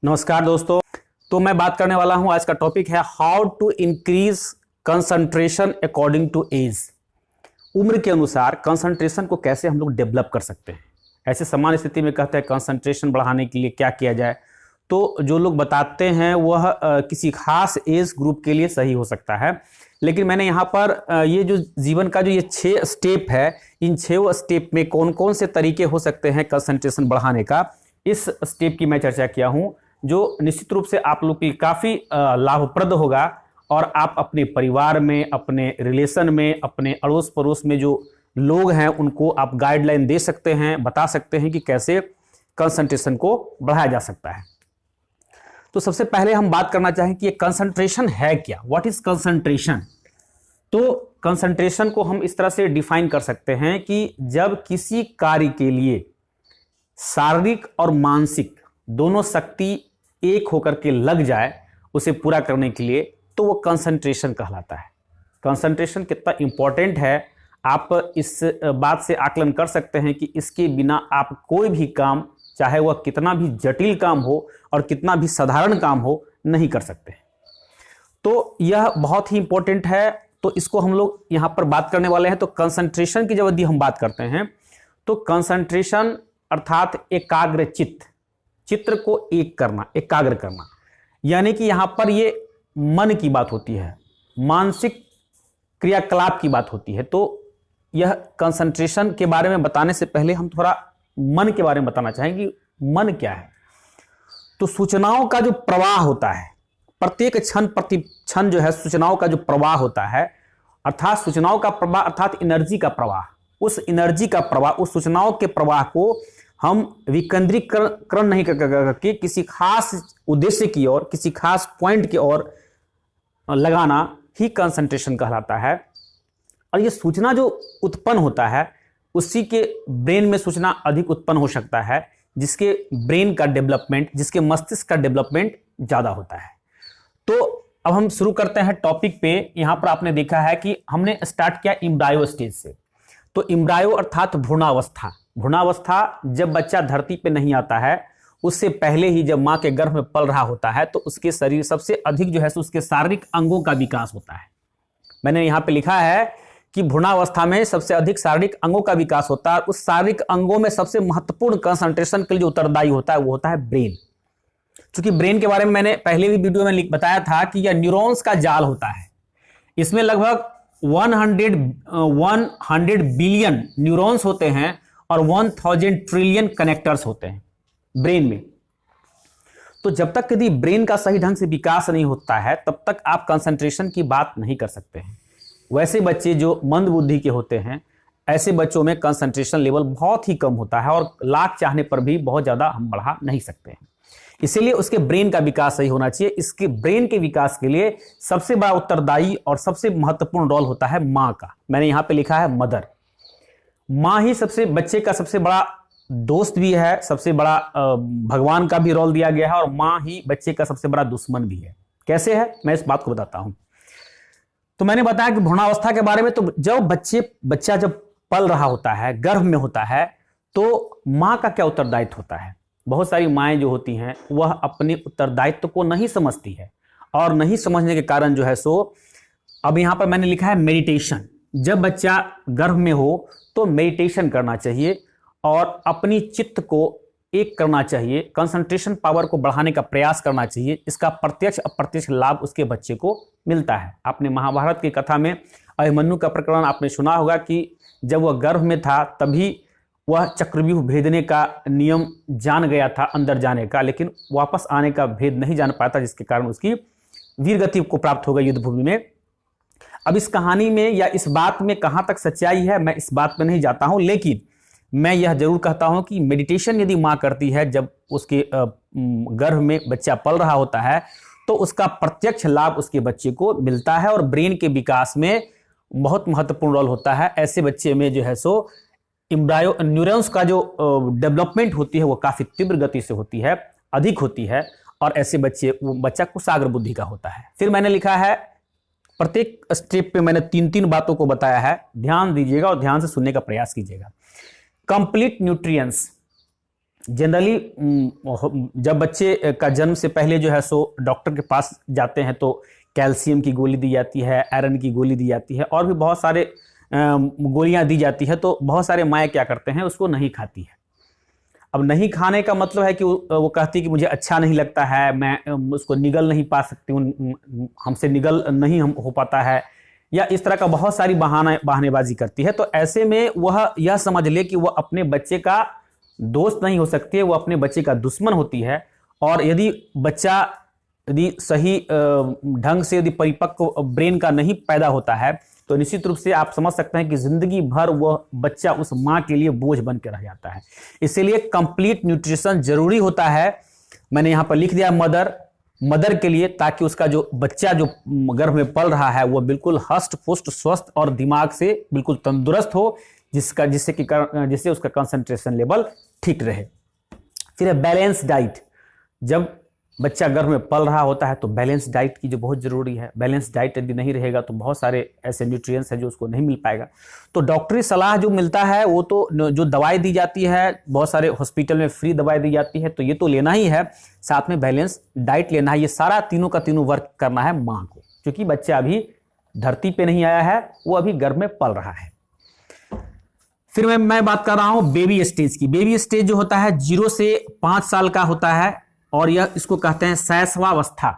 नमस्कार दोस्तों। तो मैं बात करने वाला हूं, आज का टॉपिक है how to increase concentration according to age. उम्र के अनुसार कंसंट्रेशन को कैसे हम लोग डेवलप कर सकते हैं। ऐसे सामान्य स्थिति में कहते हैं कंसंट्रेशन बढ़ाने के लिए क्या किया जाए, तो जो लोग बताते हैं वह किसी खास एज ग्रुप के लिए सही हो सकता है। लेकिन मैंने यहाँ पर ये जो जीवन का जो ये 6 स्टेप है, इन 6 स्टेप में कौन कौन से तरीके हो सकते हैं कंसंट्रेशन बढ़ाने का, इस स्टेप की मैं चर्चा किया हूँ, जो निश्चित रूप से आप लोग के लिए काफ़ी लाभप्रद होगा। और आप अपने परिवार में, अपने रिलेशन में, अपने अड़ोस पड़ोस में जो लोग हैं उनको आप गाइडलाइन दे सकते हैं, बता सकते हैं कि कैसे कंसंट्रेशन को बढ़ाया जा सकता है। तो सबसे पहले हम बात करना चाहें कि ये कंसंट्रेशन है क्या, व्हाट इज कंसंट्रेशन। तो कंसंट्रेशन को हम इस तरह से डिफाइन कर सकते हैं कि जब किसी कार्य के लिए शारीरिक और मानसिक दोनों शक्ति एक होकर के लग जाए उसे पूरा करने के लिए, तो वो कंसंट्रेशन कहलाता है। कंसंट्रेशन कितना इंपॉर्टेंट है आप इस बात से आकलन कर सकते हैं कि इसके बिना आप कोई भी काम, चाहे वह कितना भी जटिल काम हो और कितना भी साधारण काम हो, नहीं कर सकते। तो यह बहुत ही इंपॉर्टेंट है। तो इसको हम लोग यहां पर बात करने वाले हैं। तो कंसंट्रेशन की जब यदि हम बात करते हैं तो कंसंट्रेशन अर्थात एकाग्र चित्त, चित्र को एक करना, एकाग्र करना, यानी कि यहां पर ये मन की बात होती है, मानसिक क्रियाकलाप की बात होती है। तो यह कंसंट्रेशन के बारे में बताने से पहले हम थोड़ा मन के बारे में बताना चाहेंगे। मन क्या है? तो सूचनाओं का जो प्रवाह होता है, प्रत्येक क्षण प्रति क्षण जो है सूचनाओं का जो प्रवाह होता है, अर्थात सूचनाओं का प्रवाह अर्थात एनर्जी का प्रवाह, उस एनर्जी का प्रवाह, उस सूचनाओं के प्रवाह को हम विकेंद्रीकरण नहीं करके किसी खास उद्देश्य की ओर, किसी खास पॉइंट की ओर लगाना ही कंसंट्रेशन कहलाता है। और ये सूचना जो उत्पन्न होता है उसी के ब्रेन में सूचना अधिक उत्पन्न हो सकता है, जिसके ब्रेन का डेवलपमेंट, जिसके मस्तिष्क का डेवलपमेंट ज़्यादा होता है। तो अब हम शुरू करते हैं टॉपिक पे। यहाँ पर आपने देखा है कि हमने स्टार्ट किया एम्ब्रायो स्टेज से। तो एम्ब्रायो अर्थात भ्रूणावस्था। भ्रूणावस्था जब बच्चा धरती पे नहीं आता है, उससे पहले ही जब माँ के गर्भ में पल रहा होता है, तो उसके शरीर सबसे अधिक जो है उसके शारीरिक अंगों का विकास होता है। मैंने यहाँ पे लिखा है कि भ्रूणावस्था में सबसे अधिक शारीरिक अंगों का विकास होता है। उस शारीरिक अंगों में सबसे महत्वपूर्ण कंसंट्रेशन के लिए जो उत्तरदायी होता है वो होता है ब्रेन। क्योंकि ब्रेन के बारे में मैंने पहले भी वीडियो में बताया था कि यह न्यूरॉन्स का जाल होता है। इसमें लगभग 100 बिलियन न्यूरॉन्स होते हैं और 1000 ट्रिलियन कनेक्टर्स होते हैं ब्रेन में। तो जब तक यदि ब्रेन का सही ढंग से विकास नहीं होता है, तब तक आप कंसंट्रेशन की बात नहीं कर सकते हैं। वैसे बच्चे जो मंद बुद्धि के होते हैं, ऐसे बच्चों में कंसंट्रेशन लेवल बहुत ही कम होता है और लाख चाहने पर भी बहुत ज़्यादा हम बढ़ा नहीं सकते हैं। इसीलिए उसके ब्रेन का विकास सही होना चाहिए। इसके ब्रेन के विकास के लिए सबसे बड़ा उत्तरदायी और सबसे महत्वपूर्ण रोल होता है माँ का। मैंने यहाँ पे लिखा है मदर। माँ ही सबसे बच्चे का सबसे बड़ा दोस्त भी है, सबसे बड़ा भगवान का भी रोल दिया गया है, और माँ ही बच्चे का सबसे बड़ा दुश्मन भी है। कैसे है, मैं इस बात को बताता हूं। तो मैंने बताया कि भ्रूणावस्था के बारे में, तो जब बच्चा जब पल रहा होता है, गर्भ में होता है, तो माँ का क्या उत्तरदायित्व होता है। बहुत सारी माएँ जो होती हैं वह अपने उत्तरदायित्व को नहीं समझती है, और नहीं समझने के कारण जो है सो, अब यहाँ पर मैंने लिखा है मेडिटेशन। जब बच्चा गर्भ में हो तो मेडिटेशन करना चाहिए और अपनी चित्त को एक करना चाहिए, कंसंट्रेशन पावर को बढ़ाने का प्रयास करना चाहिए। इसका प्रत्यक्ष अप्रत्यक्ष लाभ उसके बच्चे को मिलता है। आपने महाभारत की कथा में अभिमन्यु का प्रकरण आपने सुना होगा कि जब वह गर्भ में था तभी वह चक्रव्यूह भेदने का नियम जान गया था, अंदर जाने का, लेकिन वापस आने का भेद नहीं जान पाता, जिसके कारण उसकी वीरगति को प्राप्त हो गई युद्ध भूमि में। अब इस कहानी में या इस बात में कहाँ तक सच्चाई है, मैं इस बात में नहीं जाता हूँ, लेकिन मैं यह जरूर कहता हूं कि मेडिटेशन यदि माँ करती है जब उसके गर्भ में बच्चा पल रहा होता है, तो उसका प्रत्यक्ष लाभ उसके बच्चे को मिलता है और ब्रेन के विकास में बहुत महत्वपूर्ण रोल होता है। ऐसे बच्चे में जो है सो एम्ब्रायो न्यूरॉन्स का जो डेवलपमेंट होती है वो काफ़ी तीव्र गति से होती है, अधिक होती है, और ऐसे बच्चा कुशाग्र बुद्धि का होता है। फिर मैंने लिखा है, प्रत्येक स्टेप पे मैंने 3 बातों को बताया है, ध्यान दीजिएगा और ध्यान से सुनने का प्रयास कीजिएगा। कंप्लीट न्यूट्रिएंट्स, जनरली जब बच्चे का जन्म से पहले जो है सो डॉक्टर के पास जाते हैं तो कैल्शियम की गोली दी जाती है, आयरन की गोली दी जाती है और भी बहुत सारे गोलियां दी जाती है। तो बहुत सारे माएँ क्या करते हैं, उसको नहीं खाती है। अब नहीं खाने का मतलब है कि वो कहती है कि मुझे अच्छा नहीं लगता है, मैं उसको निगल नहीं पा सकती हूँ, हमसे निगल नहीं हो पाता है, या इस तरह का बहुत सारी बहानेबाजी करती है। तो ऐसे में वह यह समझ ले कि वह अपने बच्चे का दोस्त नहीं हो सकती है, वो अपने बच्चे का दुश्मन होती है। और यदि बच्चा यदि सही ढंग से यदि परिपक्व ब्रेन का नहीं पैदा होता है तो निश्चित रूप से आप समझ सकते हैं कि जिंदगी भर वह बच्चा उस माँ के लिए बोझ बन के रह जाता है। इसीलिए कंप्लीट न्यूट्रिशन जरूरी होता है। मैंने यहाँ पर लिख दिया मदर के लिए, ताकि उसका जो बच्चा जो गर्भ में पल रहा है वह बिल्कुल हष्ट पुष्ट स्वस्थ और दिमाग से बिल्कुल तंदुरुस्त हो, जिससे उसका कंसंट्रेशन लेवल ठीक रहे। फिर है बैलेंस डाइट। जब बच्चा गर्भ में पल रहा होता है तो बैलेंस डाइट की जो बहुत ज़रूरी है। बैलेंस डाइट यदि नहीं रहेगा तो बहुत सारे ऐसे न्यूट्रिएंट्स हैं जो उसको नहीं मिल पाएगा। तो डॉक्टरी सलाह जो मिलता है वो तो जो दवाई दी जाती है, बहुत सारे हॉस्पिटल में फ्री दवाई दी जाती है, तो ये तो लेना ही है, साथ में बैलेंस डाइट लेना है। ये सारा तीनों का तीनों वर्क करना है माँ को, क्योंकि बच्चा अभी धरती पर नहीं आया है, वो अभी गर्भ में पल रहा है। फिर मैं बात कर रहा हूँ बेबी स्टेज की। बेबी स्टेज जो होता है 0 से 5 साल का होता है और यह इसको कहते हैं शैशवावस्था।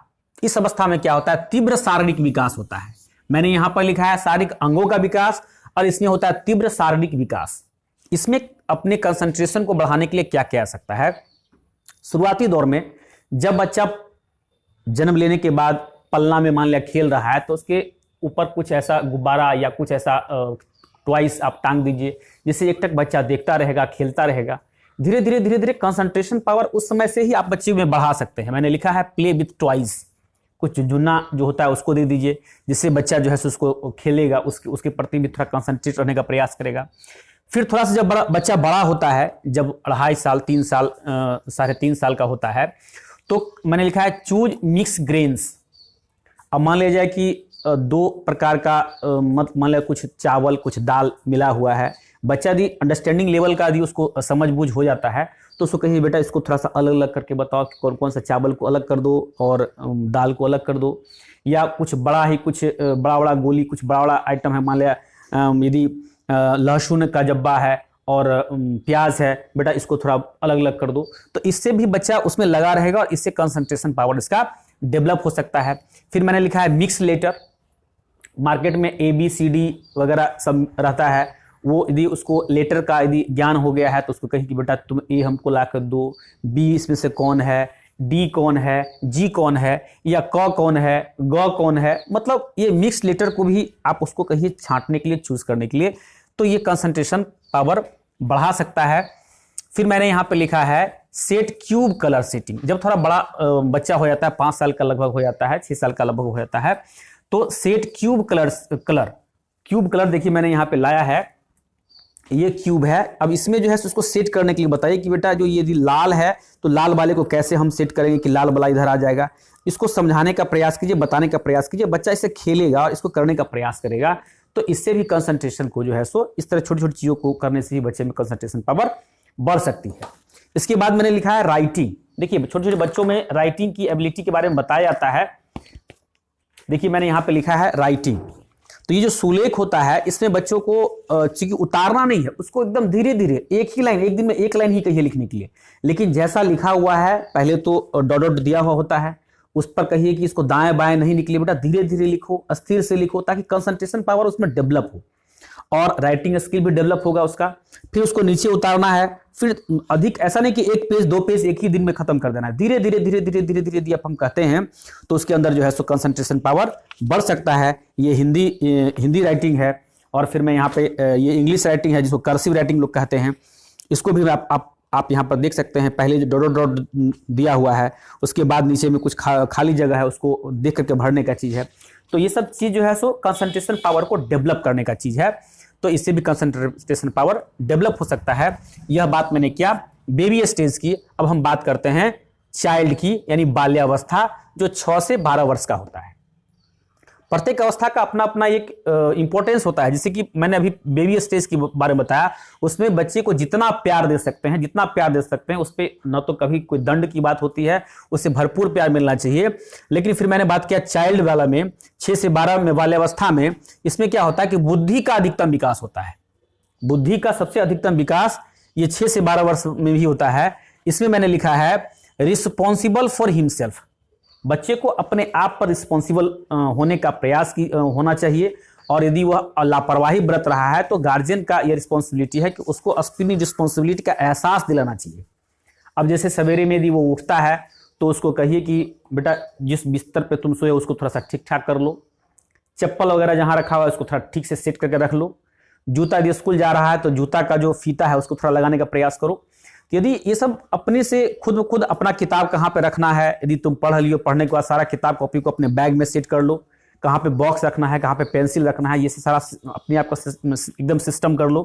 इस अवस्था में क्या होता है, तीव्र शारीरिक विकास होता है। मैंने यहां पर लिखा है शारीरिक अंगों का विकास, और इसमें होता है तीव्र शारीरिक विकास। इसमें अपने कंसंट्रेशन को बढ़ाने के लिए क्या किया जा सकता है। शुरुआती दौर में जब बच्चा जन्म लेने के बाद पलना में मान लिया खेल रहा है, तो उसके ऊपर कुछ ऐसा गुब्बारा या कुछ ऐसा टॉयज आप टांग दीजिए, जिससे एक टक बच्चा देखता रहेगा, खेलता रहेगा। धीरे धीरे कंसंट्रेशन पावर उस समय से ही आप बच्चे में बढ़ा सकते हैं। मैंने लिखा है प्ले विथ टॉयज। कुछ झुन्ना जो होता है उसको दे दीजिए, जिससे बच्चा जो है उसको खेलेगा, उसके प्रति भी थोड़ा कंसंट्रेट रहने का प्रयास करेगा। फिर थोड़ा सा जब बच्चा बड़ा होता है, जब 2.5 साल 3 साल 3.5 साल का होता है, तो मैंने लिखा है चूज मिक्स ग्रेन्स। अब मान लिया जाए कि 2 प्रकार का मान लिया कुछ चावल कुछ दाल मिला हुआ है। बच्चा यदि अंडरस्टैंडिंग लेवल का यदि उसको समझ बूझ हो जाता है तो उसको कहिए बेटा इसको थोड़ा सा अलग अलग करके बताओ कि कौन कौन सा चावल को अलग कर दो और दाल को अलग कर दो, या कुछ बड़ा गोली, कुछ बड़ा आइटम है, मान लिया यदि लहसुन का जब्बा है और प्याज है, बेटा इसको थोड़ा अलग अलग कर दो। तो इससे भी बच्चा उसमें लगा रहेगा और इससे कंसंट्रेशन पावर इसका डेवलप हो सकता है। फिर मैंने लिखा है मिक्स लेटर। मार्केट में ABCD वगैरह सब रहता है, वो यदि उसको लेटर का यदि ज्ञान हो गया है तो उसको कहीं कि बेटा तुम A हमको ला कर दो, B इसमें से कौन है, D कौन है, G कौन है, या क कौन है, ग कौन है। मतलब ये मिक्स लेटर को भी आप उसको कहिए छांटने के लिए, चूज करने के लिए, तो ये कंसंट्रेशन पावर बढ़ा सकता है। फिर मैंने यहाँ पे लिखा है सेट क्यूब कलर सेटिंग। जब थोड़ा बड़ा बच्चा हो जाता है, 5 साल का लगभग हो जाता है, 6 साल का लगभग हो जाता है, तो सेट क्यूब कलर देखिए मैंने यहाँ पे लाया है, ये क्यूब है। अब इसमें जो है उसको सेट करने के लिए बताइए कि बेटा जो ये यदि लाल है तो लाल वाले को कैसे हम सेट करेंगे कि लाल वाला इधर आ जाएगा। इसको समझाने का प्रयास कीजिए, बताने का प्रयास कीजिए, बच्चा इसे खेलेगा और इसको करने का प्रयास करेगा, तो इससे भी कंसंट्रेशन को जो है सो इस तरह छोटी छोटी चीज़ों को करने से ही बच्चे में कंसंट्रेशन पावर बढ़ सकती है। इसके बाद मैंने लिखा है राइटिंग। देखिए छोटे छोटे बच्चों में राइटिंग की एबिलिटी के बारे में बताया जाता है। देखिए मैंने यहाँ पे लिखा है राइटिंग। तो ये जो सुलेख होता है इसमें बच्चों को चूंकि उतारना नहीं है, उसको एकदम धीरे धीरे एक ही लाइन, एक दिन में एक लाइन ही कहिए लिखने के लिए, लेकिन जैसा लिखा हुआ है पहले तो डॉट डॉट दिया हुआ होता है, उस पर कहिए कि इसको दाएं बाएं नहीं निकले, बेटा धीरे धीरे लिखो, अस्थिर से लिखो, ताकि कंसंट्रेशन पावर उसमें डेवलप हो और राइटिंग स्किल भी डेवलप होगा उसका। फिर उसको नीचे उतारना है, फिर अधिक ऐसा नहीं कि 1 पेज 2 पेज एक ही दिन में खत्म कर देना है, धीरे धीरे धीरे धीरे धीरे धीरे धीरे हम कहते हैं तो उसके अंदर जो है सो कंसंट्रेशन पावर बढ़ सकता है। ये हिंदी राइटिंग है। और फिर मैं यहाँ पे ये इंग्लिश राइटिंग है जिसको कर्सिव राइटिंग लोग कहते हैं, इसको भी आप यहाँ पर देख सकते हैं। पहले जो डॉट डॉट दिया हुआ है उसके बाद नीचे में कुछ खाली जगह है, उसको देख करके भरने का चीज़ है। तो ये सब चीज़ जो है सो कंसंट्रेशन पावर को डेवलप करने का चीज़ है, तो इससे भी कंसंट्रेशन पावर डेवलप हो सकता है। यह बात मैंने किया बेबी स्टेज की। अब हम बात करते हैं चाइल्ड की, यानी बाल्यावस्था, जो 6 से 12 वर्ष का होता है। प्रत्येक अवस्था का अपना अपना एक इंपॉर्टेंस होता है। जैसे कि मैंने अभी बेबी स्टेज के बारे में बताया, उसमें बच्चे को जितना प्यार दे सकते हैं, जितना प्यार दे सकते हैं, उस पर न तो कभी कोई दंड की बात होती है, उससे भरपूर प्यार मिलना चाहिए। लेकिन फिर मैंने बात किया चाइल्ड वाला में, 6 से 12 में वाले अवस्था में, इसमें क्या होता है कि बुद्धि का अधिकतम विकास होता है। बुद्धि का सबसे अधिकतम विकास ये 6 से 12 वर्ष में भी होता है। इसमें मैंने लिखा है रिस्पॉन्सिबल फॉर हिमसेल्फ। बच्चे को अपने आप पर रिस्पॉन्सिबल होने का प्रयास होना चाहिए, और यदि वह लापरवाही बरत रहा है तो गार्जियन का यह रिस्पॉन्सिबिलिटी है कि उसको अपनी रिस्पॉन्सिबिलिटी का एहसास दिलाना चाहिए। अब जैसे सवेरे में यदि वो उठता है तो उसको कहिए कि बेटा जिस बिस्तर पे तुम सोए उसको थोड़ा सा ठीक ठाक कर लो, चप्पल वगैरह जहां रखा हुआ है उसको थोड़ा ठीक से सेट करके रख लो, जूता यदि स्कूल जा रहा है तो जूता का जो फीता है उसको थोड़ा लगाने का प्रयास करो। यदि ये सब अपने से खुद अपना किताब कहाँ पे रखना है, यदि तुम पढ़ लियो, पढ़ने के बाद सारा किताब कॉपी को अपने बैग में सेट कर लो, कहाँ पे बॉक्स रखना है, कहाँ पे पेंसिल रखना है, ये सारा अपने आप का एकदम सिस्टम कर लो।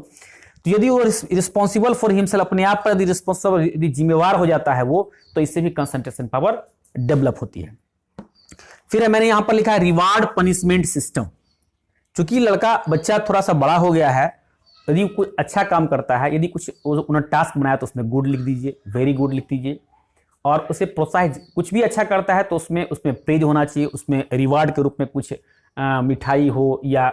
तो यदि वो रिस्पॉन्सिबल फॉर हिमसेल्फ, अपने आप पर यदि रिस्पॉन्सिबल, यदि जिम्मेवार हो जाता है वो, तो इससे भी कंसंट्रेशन पावर डेवलप होती है। फिर मैंने यहां पर लिखा है रिवार्ड पनिशमेंट सिस्टम। चूंकि लड़का बच्चा थोड़ा सा बड़ा हो गया है, यदि कुछ अच्छा काम करता है, यदि कुछ उन्होंने टास्क बनाया तो उसमें गुड लिख दीजिए, वेरी गुड लिख दीजिए, और उसे प्रोत्साहित, कुछ भी अच्छा करता है तो उसमें प्रेज होना चाहिए, उसमें रिवार्ड के रूप में कुछ मिठाई हो या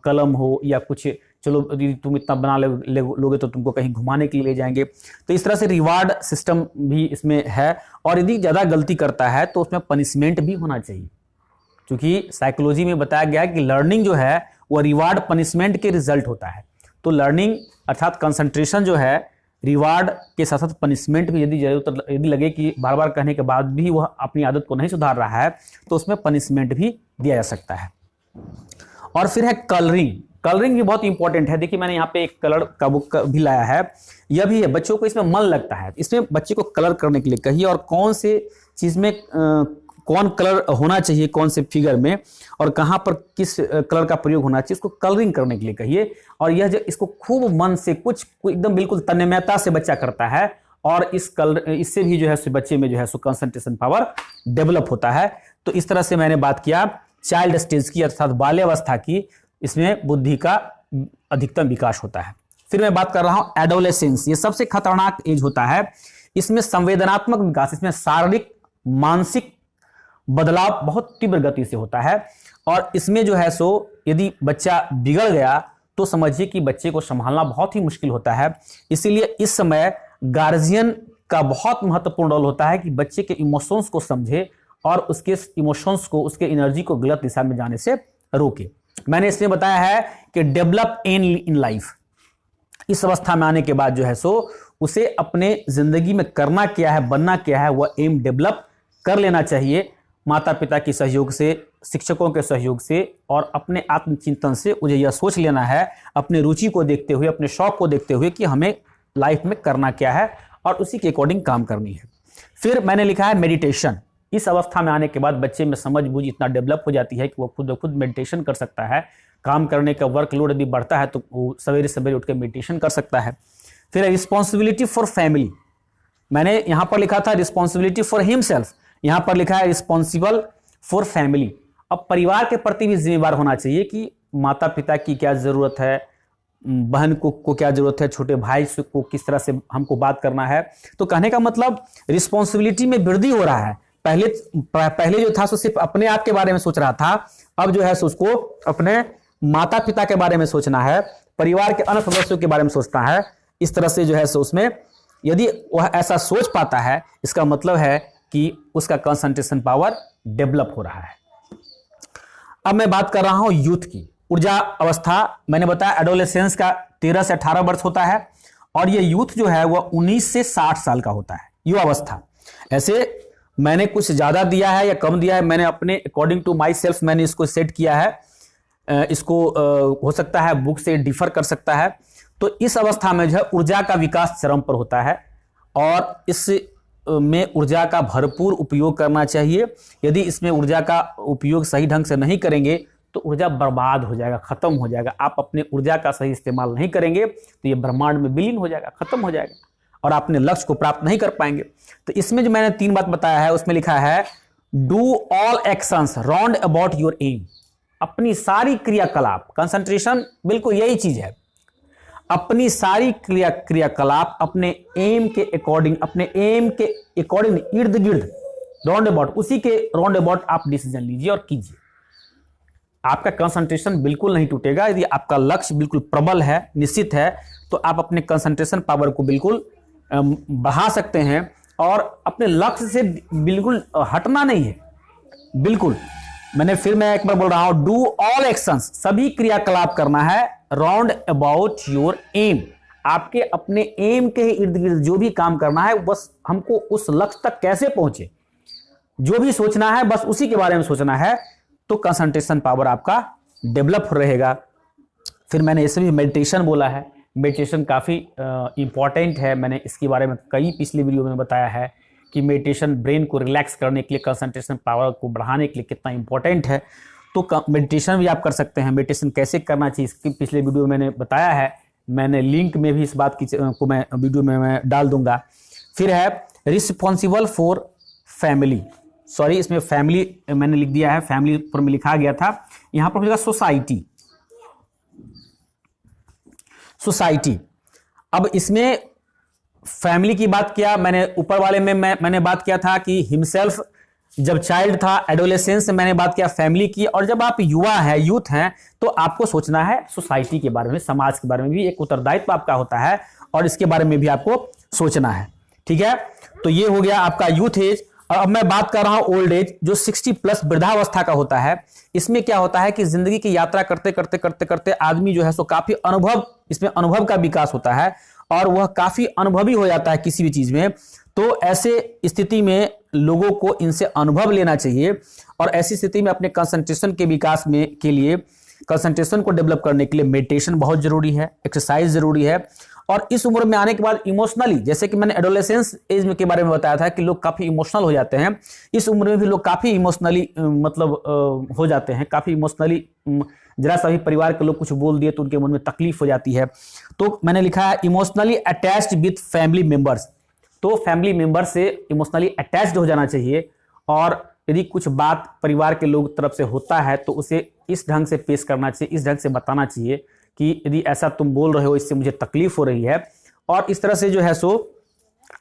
कलम हो या कुछ, चलो यदि तुम इतना बना लोगे तो तुमको कहीं घुमाने के लिए ले जाएंगे। तो इस तरह से रिवार्ड सिस्टम भी इसमें है। और यदि ज़्यादा गलती करता है तो उसमें पनिशमेंट भी होना चाहिए, क्योंकि साइकोलॉजी में बताया गया है कि लर्निंग जो है वो रिवार्ड पनिशमेंट के रिजल्ट होता है। तो लर्निंग अर्थात कंसंट्रेशन जो है रिवार्ड के साथ साथ पनिशमेंट भी यदि लगे कि बार बार कहने के बाद भी वह अपनी आदत को नहीं सुधार रहा है तो उसमें पनिशमेंट भी दिया जा सकता है। और फिर है कलरिंग। कलरिंग भी बहुत इंपॉर्टेंट है। देखिए मैंने यहाँ पे एक कलर का बुक भी लाया है, यह भी है, बच्चों को इसमें मन लगता है, इसमें बच्चे को कलर करने के लिए कहिए, और कौन से चीज में कौन कलर होना चाहिए, कौन से फिगर में और कहां पर किस कलर का प्रयोग होना चाहिए, इसको कलरिंग करने के लिए कहिए। और यह जो इसको खूब मन से कुछ एकदम बिल्कुल तन्मयता से बच्चा करता है, और इससे भी जो है बच्चे में जो है कंसंट्रेशन पावर डेवलप होता है। तो इस तरह से मैंने बात किया चाइल्ड स्टेज की अर्थात बाल्यावस्था की, इसमें बुद्धि का अधिकतम विकास होता है। फिर मैं बात कर रहा हूं एडोलेसेंस। ये सबसे खतरनाक एज होता है। इसमें संवेदनात्मक विकास, इसमें शारीरिक मानसिक बदलाव बहुत तीव्र गति से होता है। और इसमें जो है यदि बच्चा बिगड़ गया तो समझिए कि बच्चे को संभालना बहुत ही मुश्किल होता है। इसीलिए इस समय गार्जियन का बहुत महत्वपूर्ण रोल होता है कि बच्चे के इमोशंस को समझे और उसके इमोशंस को, उसके एनर्जी को गलत दिशा में जाने से रोके। मैंने इसमें बताया है कि डेवलप इन लाइफ, इस अवस्था में आने के बाद जो है उसे अपने जिंदगी में करना क्या है, बनना क्या है, वह एम डेवलप कर लेना चाहिए। माता पिता के सहयोग से, शिक्षकों के सहयोग से और अपने आत्मचिंतन से मुझे यह सोच लेना है, अपने रुचि को देखते हुए, अपने शौक को देखते हुए, कि हमें लाइफ में करना क्या है और उसी के अकॉर्डिंग काम करनी है। फिर मैंने लिखा है मेडिटेशन। इस अवस्था में आने के बाद बच्चे में समझ बूझ इतना डेवलप हो जाती है कि वो खुद मेडिटेशन कर सकता है। काम करने का वर्कलोड यदि बढ़ता है तो वो सवेरे सवेरे उठ के मेडिटेशन कर सकता है। फिर रिस्पॉन्सिबिलिटी फॉर फैमिली, मैंने यहां पर लिखा था रिस्पॉन्सिबिलिटी फॉर हिमसेल्फ, यहां पर लिखा है रिस्पॉन्सिबल फॉर फैमिली। अब परिवार के प्रति भी जिम्मेवार होना चाहिए कि माता पिता की क्या जरूरत है, बहन को क्या जरूरत है, छोटे भाई को किस तरह से हमको बात करना है। तो कहने का मतलब रिस्पॉन्सिबिलिटी में वृद्धि हो रहा है। पहले जो था सिर्फ अपने आप के बारे में सोच रहा था, अब जो है उसको अपने माता पिता के बारे में सोचना है, परिवार के अन्य सदस्यों के बारे में सोचना है। इस तरह से जो है उसमें यदि वह ऐसा सोच पाता है, इसका मतलब है कि उसका कंसंट्रेशन पावर डेवलप हो रहा है। अब मैं बात कर रहा हूं यूथ की, ऊर्जा अवस्था। मैंने बताया एडोलेसेंस का 13 से 18 वर्ष होता है, और ये यूथ जो है वह 19 से 60 साल का होता है, युवा अवस्था। ऐसे मैंने कुछ ज्यादा दिया है या कम दिया है, मैंने अपने अकॉर्डिंग टू माई सेल्फ मैंने इसको सेट किया है। इसको हो सकता है बुक से डिफर कर सकता है। तो इस अवस्था में जो है ऊर्जा का विकास चरम पर होता है, और इस में ऊर्जा का भरपूर उपयोग करना चाहिए। यदि इसमें ऊर्जा का उपयोग सही ढंग से नहीं करेंगे तो ऊर्जा बर्बाद हो जाएगा, खत्म हो जाएगा। आप अपने ऊर्जा का सही इस्तेमाल नहीं करेंगे तो ये ब्रह्मांड में विलीन हो जाएगा, खत्म हो जाएगा, और अपने लक्ष्य को प्राप्त नहीं कर पाएंगे। तो इसमें जो मैंने 3 बात बताया है उसमें लिखा है do all actions round about your aim. अपनी सारी क्रियाकलाप, कंसंट्रेशन बिल्कुल यही चीज है, अपनी सारी क्रियाकलाप अपने एम के अकॉर्डिंग, अपने एम के अकॉर्डिंग इर्द गिर्द राउंड अबाउट, उसी के राउंड अबाउट आप डिसीजन लीजिए और कीजिए। आपका कंसंट्रेशन बिल्कुल नहीं टूटेगा। यदि आपका लक्ष्य बिल्कुल प्रबल है, निश्चित है, तो आप अपने कंसंट्रेशन पावर को बिल्कुल बढ़ा सकते हैं और अपने लक्ष्य से बिल्कुल हटना नहीं है। बिल्कुल, मैं एक बार बोल रहा हूं, डू ऑल एक्शंस, सभी क्रियाकलाप करना है राउंड अबाउट योर एम, आपके अपने एम के इर्द गिर्द जो भी काम करना है, बस हमको उस लक्ष्य तक कैसे पहुंचे, जो भी सोचना है बस उसी के बारे में सोचना है, तो कंसंट्रेशन पावर आपका डेवलप रहेगा। फिर मैंने इससे भी मेडिटेशन बोला है, मेडिटेशन काफ़ी इंपॉर्टेंट है। मैंने इसके बारे में कई पिछले वीडियो में बताया है कि मेडिटेशन ब्रेन को रिलैक्स करने के लिए, कंसंट्रेशन पावर को बढ़ाने के लिए कितना इंपॉर्टेंट है। तो मेडिटेशन भी आप कर सकते हैं। मेडिटेशन कैसे करना चाहिए इसकी पिछले वीडियो में मैंने बताया है, मैंने लिंक में भी इस बात की को मैं वीडियो में मैं डाल दूंगा। फिर है रिस्पॉन्सिबल फॉर फैमिली, सॉरी इसमें फैमिली मैंने लिख दिया है, फैमिली पर में लिखा गया था, यहां पर लिखा सोसाइटी। सोसाइटी, अब इसमें फैमिली की बात किया मैंने, ऊपर वाले में मैंने बात किया था कि हिमसेल्फ जब चाइल्ड था, एडोलेसेंस में मैंने बात किया फैमिली की, और जब आप युवा है, यूथ हैं, तो आपको सोचना है सोसाइटी के बारे में, समाज के बारे में भी एक उत्तरदायित्व आपका होता है और इसके बारे में भी आपको सोचना है। ठीक है, तो ये हो गया आपका यूथ एज। और अब मैं बात कर रहा हूं ओल्ड एज, जो 60 प्लस वृद्धावस्था का होता है। इसमें क्या होता है कि जिंदगी की यात्रा करते करते करते करते आदमी जो है सो काफी अनुभव, इसमें अनुभव का विकास होता है और वह काफी अनुभवी हो जाता है किसी भी चीज में। तो ऐसे स्थिति में लोगों को इनसे अनुभव लेना चाहिए और ऐसी स्थिति में अपने कंसंट्रेशन के विकास में के लिए, कंसंट्रेशन को डेवलप करने के लिए मेडिटेशन बहुत जरूरी है, एक्सरसाइज जरूरी है। और इस उम्र में आने के बाद इमोशनली, जैसे कि मैंने एडोलेसेंस एज में के बारे में बताया था कि लोग काफी इमोशनल हो जाते हैं, इस उम्र में भी लोग काफी इमोशनली हो जाते हैं, काफी इमोशनली, जरा सा भी परिवार के लोग कुछ बोल दिए तो उनके मन में तकलीफ हो जाती है। तो मैंने लिखा है emotionally attached with family members, तो फैमिली मेंबर से इमोशनली अटैच्ड हो जाना चाहिए और यदि कुछ बात परिवार के लोग तरफ से होता है तो उसे इस ढंग से पेश करना चाहिए, इस ढंग से बताना चाहिए कि यदि ऐसा तुम बोल रहे हो, इससे मुझे तकलीफ हो रही है, और इस तरह से जो है सो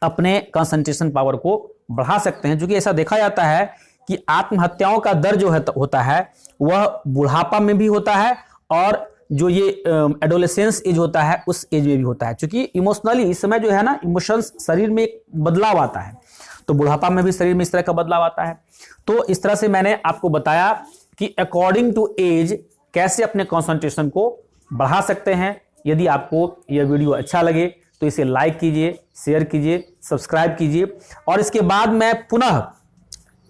अपने कंसंट्रेशन पावर को बढ़ा सकते हैं। क्योंकि ऐसा देखा जाता है कि आत्महत्याओं का दर जो है होता है वह बुढ़ापा में भी होता है और जो ये एडोलेसेंस एज होता है उस एज में भी होता है। क्योंकि इमोशनली इस समय जो है ना, इमोशंस, शरीर में एक बदलाव आता है, तो बुढ़ापा में भी शरीर में इस तरह का बदलाव आता है। तो इस तरह से मैंने आपको बताया कि अकॉर्डिंग टू एज कैसे अपने कंसंट्रेशन को बढ़ा सकते हैं। यदि आपको यह वीडियो अच्छा लगे तो इसे लाइक कीजिए, शेयर कीजिए, सब्सक्राइब कीजिए। और इसके बाद मैं पुनः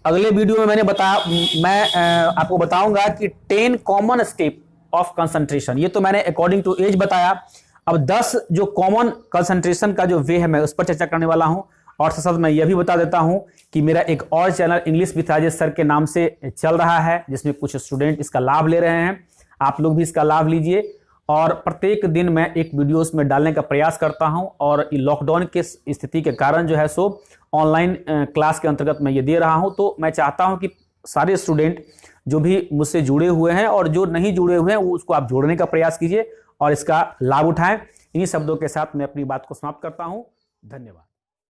अगले वीडियो में मैं आपको बताऊंगा कि 10 कॉमन स्टेप ऑफ कंसंट्रेशन। ये तो मैंने अकॉर्डिंग टू एज बताया, अब 10 जो कॉमन कंसंट्रेशन का जो वे है मैं उस पर चर्चा करने वाला हूं। और साथ साथ मैं यह भी बता देता हूं कि मेरा एक और channel English with Rajesh sir के नाम से चल रहा है, जिसमें कुछ स्टूडेंट इसका लाभ ले रहे हैं। आप लोग भी इसका लाभ लीजिए और प्रत्येक दिन मैं एक वीडियोस में डालने का प्रयास करता हूं। और लॉकडाउन के स्थिति के कारण जो है सो ऑनलाइन क्लास के अंतर्गत मैं ये दे रहा हूं। तो मैं चाहता हूं कि सारे स्टूडेंट जो भी मुझसे जुड़े हुए हैं और जो नहीं जुड़े हुए हैं वो उसको आप जोड़ने का प्रयास कीजिए और इसका लाभ उठाएं। इन्हीं शब्दों के साथ मैं अपनी बात को समाप्त करता हूं। धन्यवाद।